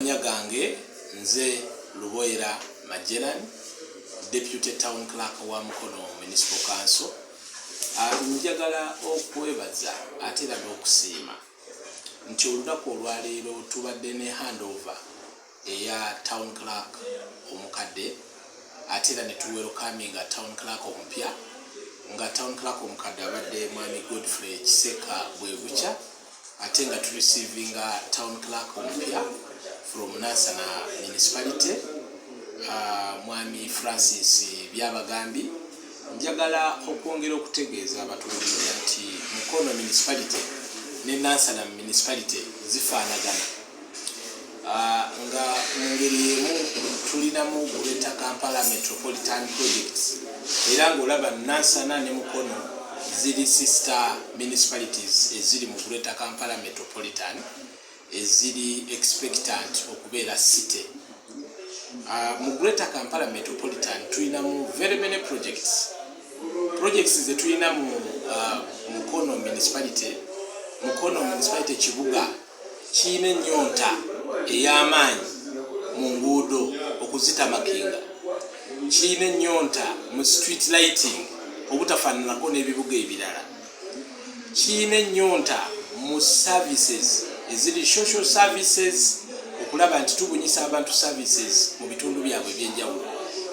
Gange nze Luboyera Majeran, Deputy Town Clerk wa Mukono Municipal Council. Njagala okwebaza ate era n'okusiima nti olunaku olwaleero tubadde ne handover eya Town Clerk omukadde ate era ne tuwelkaminga Town Clerk omupya nga Town Clerk omukadde abadde mwami Godfrey Kiseka Bwebucha ate nga turecevinga Town Clerk omupya from Nansana Municipality mwami Francis Byabagambi. Njagala okwongera okutegeeza abatuulira nti Mukono Municipality ne Nansana Municipality zifaanagana nga mu ngeri emu tulinamu Greater Kampala Metropolitan Projects era ng'olaba Nansana ne Mukono ziri sister municipalities eziri mu Greater Kampala Metropolitan eziri expectant okubeera city. Mu Greater Kampala Metropolitan tulinamu very many projects ze tulina mu Mukono Municipality. Mukono Municipality kibuga kiina ennyonta ey'amaanyi mu nguudo okuzitamakinga, kiina ennyonta mu street lighting obutafaananako n'ebibuga ebirala, kiina ennyonta mu services eziri social services okulaba nti tubunyisa abantu services mu bitundu byabwe ebyenjawulo.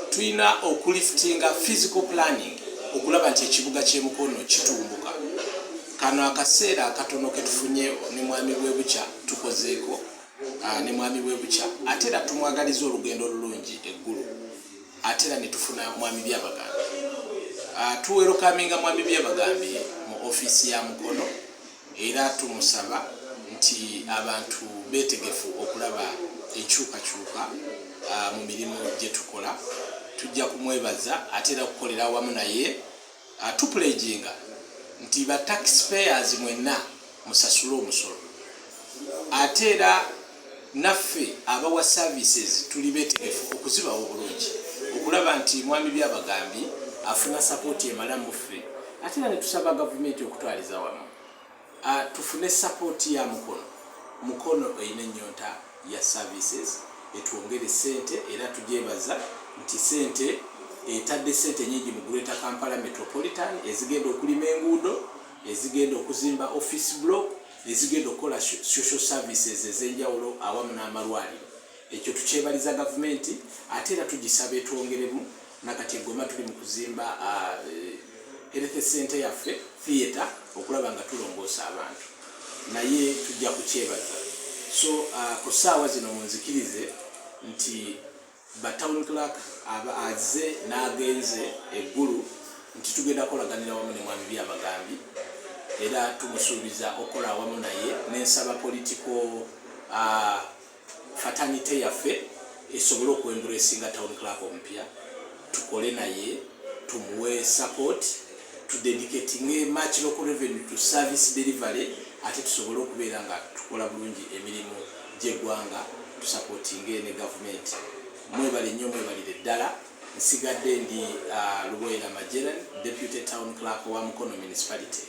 Tulina okuliftinga physical planning okulaba nti ekibuga ky'e Mukono kitumbuka. Kano akaseera akatono ke tufunye ne mwami Bwebucha tukozeeko ne mwami Bwebucha ate era tumwagaliza olugendo olulungi eggulu ate era ne tufuna mwami Byabagambi. Tuwerokaminga mwami Byabagambi mu office ya Mukono era tumusaba nti abantu betegefu okulaba enkyukakyuka mu mirimu gye tukola. Tujja kumwebaza ate era okukolera awamu naye tupledginga nti ba taxpayers mwenna musasule omusolo ate era naffe abawa services tuli betegefu okuzibawo obulungi okulaba nti mwami Byabagambi afuna support emala muffe ate era ne tusaba gavumenti okutwaliza wamu tufune support ya Mukono. Mukono eyina ennyonta ya services etwongere sente era tugyebaza nti sente etadde sente nyingi mu Greater Kampala Metropolitan ezigenda okulima enguudo, ezigenda okuzimba office block, ezigenda okukola social services ez'enjawulo awamu n'amalwaliro. Ekyo tukyebaliza gavumenti ate era tugisaba etwongeremu nakati Goma tuli mu kuzimba health center yaffe theatre okulaba nga tulongoosa abantu naye tujja kukyebaza. So ku ssaawa zino munzikirize nti ba Town Clerk azze n'agenze eggulu nti tugenda kolaganira wamu ne mwami Byabagambi era tumusuubiza okola awamu naye n'ensaba political fraternity yaffe esobole okwembulesinga Town Clerk omupya tukole naye tumuwe support tudedicating much local revenue to service delivery ate tusobole okubeera nga tukola bulungi emirimu gy'eggwanga tusupportinge ne gavumenti. Mwebale nnyo mwebalire ddala. Nsigadde ndi Luboyera Majeran, Deputy Town Clerk wa Mukono Municipality.